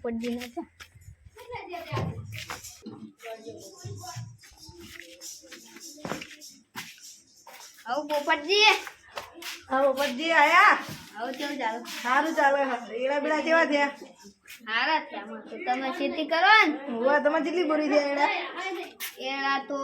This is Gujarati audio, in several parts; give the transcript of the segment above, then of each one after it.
પોપટજી ના હતા આવો પોપટજી આયા આવો કેવું ચાલે સારું ચાલે એડા બેડા કેવા થયા હારા થયા તો તમે ખેતી કરો ને હોવા તમે કેટલી બોરી થયા એડા તો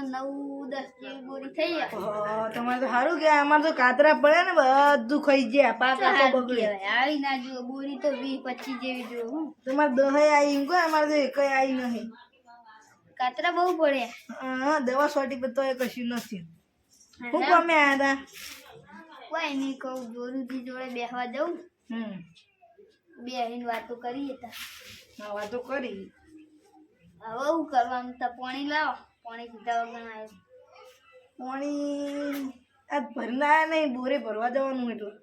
9-10 જેવી બોરી થઈ ગયા તમારે તો સારું કે અમારે તો કાતરા પડે ને બધું ખાઈ ગયા પાક આખો બગડે આવી ના જો બોરી તો 20-25 જેવી જો હું તમારે દહે આવી એમ કહો અમારે તો એકય આવી નહીં કાતરા બહુ પડે હા દવા સોટી પર તો એ કશું નથી હું કોમે આવ્યા હતા કોઈ નહીં કહું જોરુજી જોડે બેસવા જવું બેહીને વાતો કરીએ તા હા વાતો કરી હવે શું કરવાનું તો પાણી લાવો પાણી પીધા વગર આવ્યો પાણી આજ ભરના નહીં બોરે ભરવા જવાનું એટલું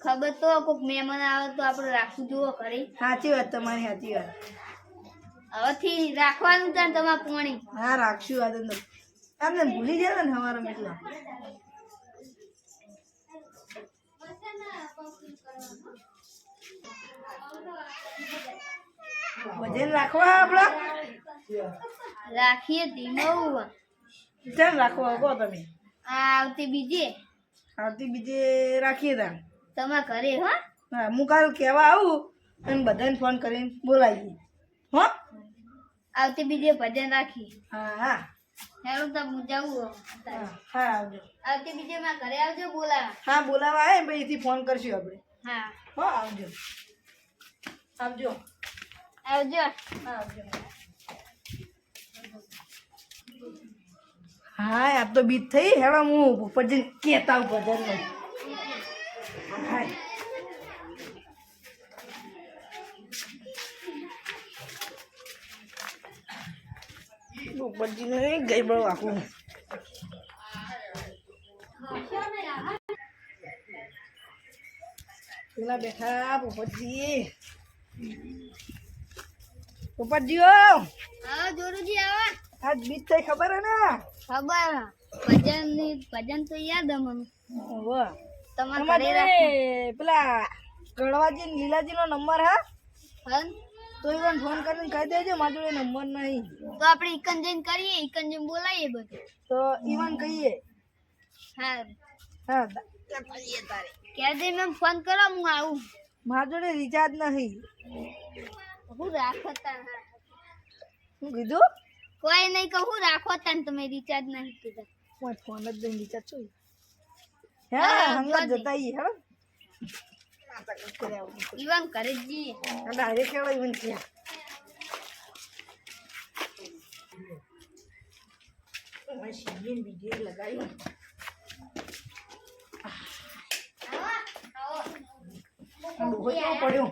ખબર તો કોઈક મહેમાન આવે તો આપણે રાખવું જુઓ ખરી સાચી વાત તમારી સાચી વાત હવેથી રાખવાનું ત્યાં તમારે પાણી હા રાખશું આ તો આમને ભૂલી જાય ને અમારા એટલા વજન રાખવા આપડા રાખીએ ધીમો ચાલ રાખવા કહો તમે આવતી બીજે આવતી બીજે રાખીએ તા તમારા ઘરે હો હા હું કાલ કહેવા આવું અને બધાને ફોન કરીને બોલાવીએ હો આવતી બીજે ભજન રાખીએ હા હા હેલો તો હું જાઉં હા આવજો આવતી બીજે મારા ઘરે આવજો બોલાવા હા બોલાવા આવે પછી એથી ફોન કરશું આપણે હા હો આવજો આવજો આવજો હા આવજો હા આ તો બીત થઈ હેડો હું પોપટજી કહેતા હું ભજન હા પોપટજી ને ગઈ બળ આખું પેલા બેઠા પોપટજી પોપટજી આવો જોરુજી આવો આજ બીત થઈ ખબર હે ને ખબર ભજન તો યાદ મને વાહ તમારા ઘરે રાખી પેલા કડવાજી ને લીલાજી નો નંબર હા હન તો એને ફોન કરીને કહી દેજો મારી જોડે નંબર નહીં તો આપણે ઈકન જઈને કરીએ ઈકન જઈને બોલાવીએ બધું તો ઈવન કહીએ હા હા ક્યારે દે મેમ ફોન કરો હું આવું મારી જોડે રિચાર્જ નહીં હું રાખો તા શું કીધું કોઈ નહીં કહું રાખો તા તમે રિચાર્જ નહીં કીધા ફોન જ દઈને રિચાર્જ છું હા હંગા જતા આવીએ હા ઈવન કરે જ જઈએ ડાયરેક્ટ કેવડો ઈવન થયા મશીન વિડીયો લગાવી ડોહો કેવો પડ્યો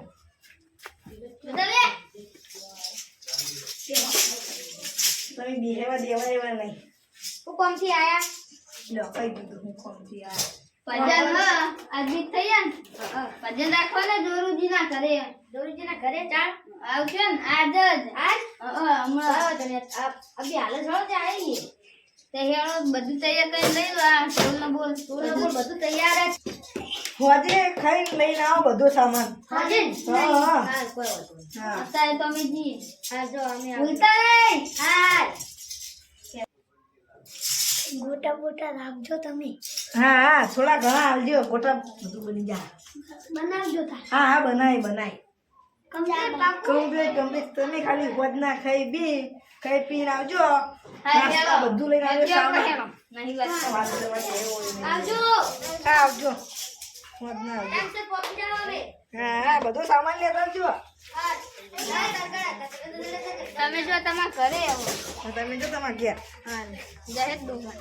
તમે બેહેવા દેવા એવા નહીં હું કોમથી આયા લો કઈ દીધું હું કોમથી આ ભજન આજી થઈ ને ભજન રાખવાના જોરુજીના ઘરે ચાલ આવજો ને આજ હમણાં અભી હાલ જ તે હેળો બધું તૈયાર કરી લઈ લો આ ટોલ બોલ બધું તૈયાર જ હોજે ખાઈને લઈને આવો બધો સામાન હાજે હા કોઈ વાંધો નહીં હા અત્યારે તો અમે જઈએ હા જો અમે ભૂલતા નહીં હા ગોટા રાખજો તમે હા હા થોડા ઘણા આવજો ગોટા બધું બની જાય બનાવજો હા હા બનાય કમ્પ્લીટ તમે ખાલી હોજ ના ખાઈ પીને આવજો નાસ્તા બધું લઈને આવજો સામાન નહીં વાત આવજો હા આવજો હોજ ના આવજો હા હા બધું સામાન લેતા આવજો તમે જો તમારા ઘરે આવો તમે જો તમારે ઘેર હા દહેજ દુકાન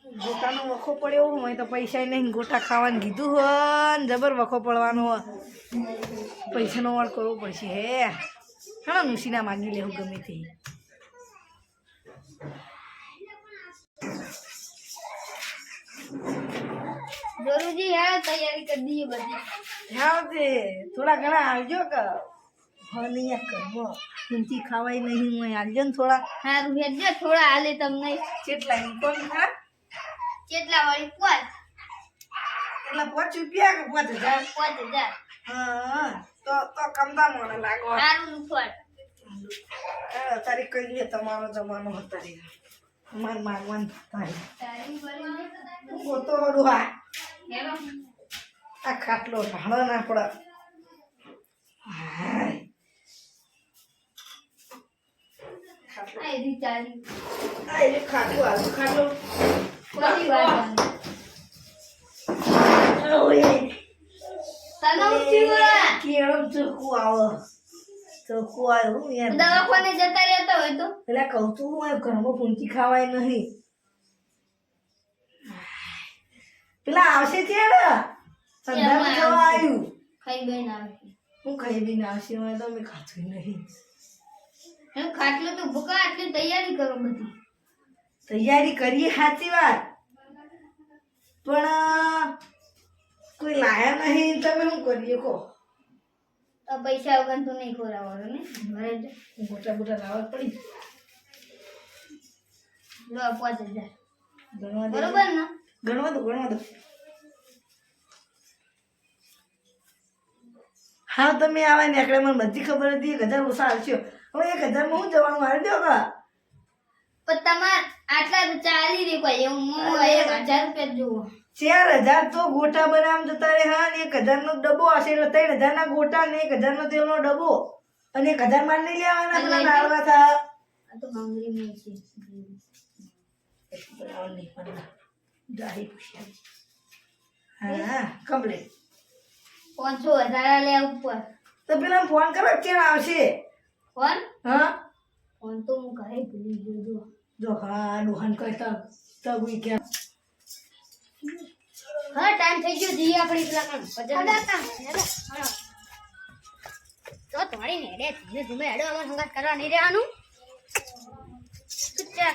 ગોટાનો વખો પડ્યો હોય તો પૈસા નહીં ગોટા ખાવાનું કીધું હોય ને જબર વખો પડવાનો હોય પૈસાનો વાળ કરવો પડશે હે હા નુસીના માગી લેવું ગમે તે જોરુજી યાર તૈયારી કરી દઈએ બધી હા તે થોડા ઘણા આવજો કે નહીં કરવો ઊંચી ખાવાય નહીં હું આવજો ને થોડા સારું હેડજો થોડા હાલે તમને કેટલા પણ હા કેટલા વાળી 5 એટલે 5 રૂપિયા કે 5000? 5000 હા તો કમદા મને લાગો. સારું લુખવાડ તારી કઈ લે તમારો જમાનો હતો રે માર માગવાન થાય તારી બળી ગોતો વડું આ હેલો આ ખાટલો ઢાળો ના પડે. હાય ખાટલો આ એરી ચાલી આ એ ખાટલો આલુ ખાટલો બધી વાત ઓય તને ઉઠ્યું કેળમ ચોખ્ખું આવો ચોખ્ખું આવ્યું યાર. દવાખાને જતા રહેતા હોય તો પેલા કહું તું હું ઘરમાં પૂંચી ખાવાય નહીં. પેલા આવશે ત્યાં સંધામાં જવા આવ્યું ખાઈ બેન આવે હું કહી બી ના આવશે મને તો મેં ખાતું નહીં. હું ખાટલો તો ભૂકા આટલી તૈયારી કરો બધી તૈયારી કરીએ સાચી વાત પણ કોઈ લાયા નહીં તમે શું કરીએ કહો. તો પૈસા વગર તો નહીં ખોરાવવાનું ને ઘરે જ મોટા મોટા લાવવા પડી લો 5000 ગણવા દે બરોબર ને ગણવા દો ગણવા દો. હા તમે આવા ને આકડે મને બધી ખબર હતી 1000 ઓછા આવશે. હવે 1000 માં હું જવાનું મારી દો કા પણ તમાર આટલા તો ચાલી રે કોઈ એવું હું 1000 રૂપિયા જુઓ 4000 તો ગોટા બનાવવા જતા રહે. હા ને 1000 નો ડબ્બો હશે એટલે 3000 ના ગોટા ને 1000 નો તેલનો ડબ્બો અને 1000 માં નહીં લેવાના પેલા નાળવા થા. આ તો હંગરી મે છે બનાવ નહીં પણ જાહી પૂછ્યા. હા કમ્પ્લીટ 5000 લે ઉપર તો પેલા ફોન કરો ક્યાં આવશે. ફોન હા ફોન તો હું ઘરે ભૂલી ગયો જો જો હા દુહાન કરતા તબુઈ ક્યાં હા ટાઈમ થઈ ગયો જી આપણે પેલા કામ તો તમારી ને હેડે ધીમે ધીમે હેડો અમાર સંગાત કરવા નહીં રહેવાનું ચા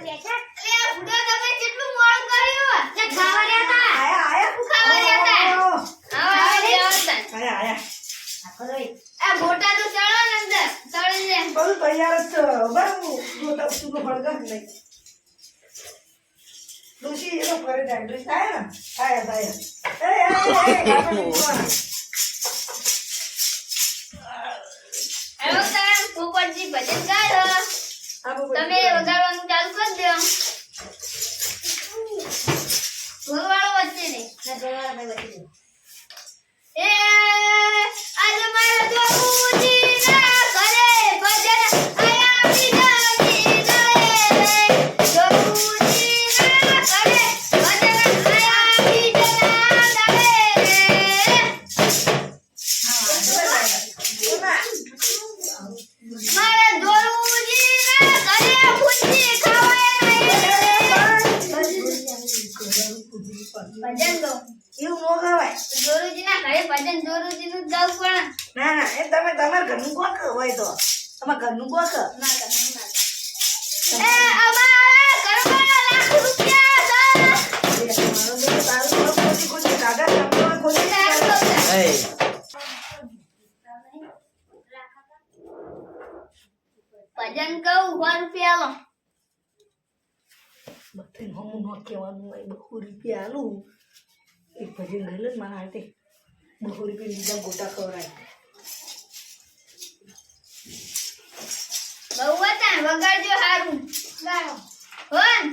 બેઠા અરે બુડો તમે કેટલું મોડું કર્યું તે ખાવા રહ્યા હતા આયા આયા ખાવા રહ્યા હતા આવા આયા આયા આખો દોઈ આ મોટા તો ચડો ને અંદર ચડી લે બધું તૈયાર જ છે. બરાબર ગોટા સુનો ફળગા નહીં ડોશી એનો કરે જાય ડોશી આયા ને આયા હેલો સર પોપટજી ભજન ગાયો તમે વગાડવાનું ચાલુ કરી દો ભગવાળો વચ્ચે ને ના ભગવાળો ભાઈ વચ્ચે એ આજ મારા જોગુજી ના ઘરે ભજન આયા બીજાની જાય જોગુજી ના ઘરે ભજન આયા બીજાના મારા જોરુજી ના ઘરે ખુશી ખવાય ભજન તો એવું નો કહેવાય. જોરુજી ના ઘરે ભજન જોરુજી નું ગાવું પણ ના ના એ તમે તમારા ઘરનું કોક હોય તો તમારા ઘરનું કોક ના કરવું ના એ અમારા ઘરમાં લાખ રૂપિયા છે તારું ખોટી કાગળ કાપવા ખોટી ભજન કહું 100 રૂપિયા લો બધે હમું નો કહેવાનું હોય 200 રૂપિયા આલું એક ભજન ગયેલો ને મારા હાથે 200 રૂપિયા લીધા ગોટા ખવડાય. બહુ હતા વગાડજો હારું ગાઓ હોન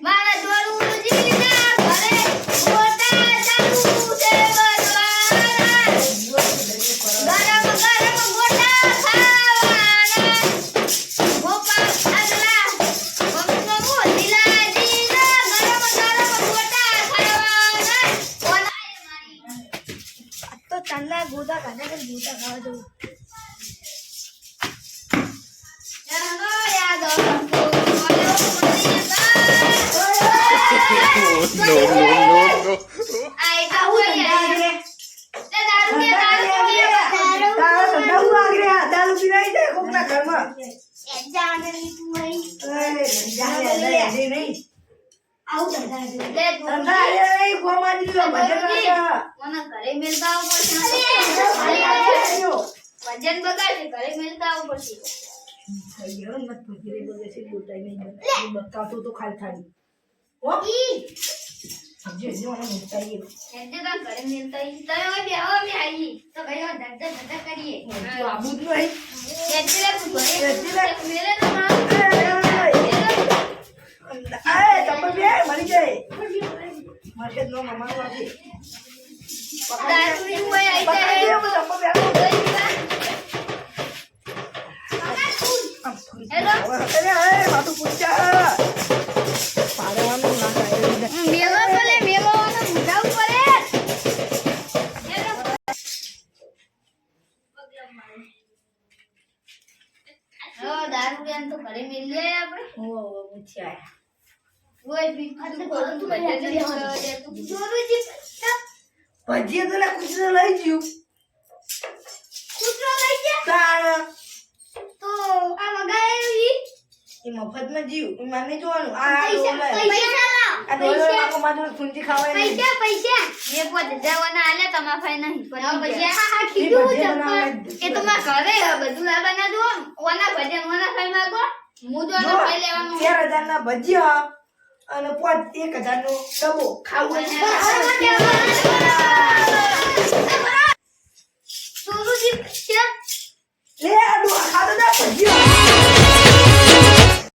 મારા જોરુજી ના ઘરે ગોટા ચાલુ છે બનવાના ગરમ ગરમ ગોટા ખાવાના ગોપાલ આગલા મમ્મી મો દિલાજી ના ગરમ ગરમ ગોટા ખાવાના ઓલાય મારી તો ચાંદા ગોટા ખાને કે ગોટા ખાવા જવું No. દારૂ પીરાઈ જાય કોકના ઘરમાં. વજન બગાડશે ઘરે મેલતા આવું પડશે થઈ ગયો મત ભગીરે બગે છે ગોટાઈ નહીં બતાવતો તો ખાલી ખાલી ઓ જે જે મને મોટાઈ એટલે તો ઘરે મિલતા ઈ તો હવે બે આવી તો ભાઈ ધંધા કરીએ તો આબુ જ નહીં એટલે તું ઘરે મેલે ને આય ચપ્પલ બે મરી જાય મારે નો મમ્મા નો આવી દારૂ નું હોય આઈ પકડી જાય દે ચપ્પલ બે હેલો અરે માતું પૂછ્યા પાડવાનું ના થાય મેલો બોલે મેલો નો મુઢાવ પડે દારૂ બેન તો ઘરે મિલ જાય આપણે ઓ પૂછ્યા ઓય બી ખાતે કોણ તું ભજ્યા તું જોરુજી ભજીયા તો લે કૂતરો લઈ ગયું કૂતરો લઈ ગયા તાણ તો આ મગાયેલી એ મફતમાં જીવ એ માને જોવાનું આ પૈસા આ ડોલર નાખો માજો ફૂંજી ખાવાય નહીં પૈસા એ પોતે જવાના આલે તમા ફાઈ નહીં પૈસા હા એ કીધું ભજીયા ચપ્પલ એ તો માં ઘરે બધું લાવવાના દો ઓના ભજન ઓના ફાઈ માંગો હું જો આના ફાઈ લેવાનું 4000 ના ભજીયા અને 1000 નો ડબ્બો ખાવું હવે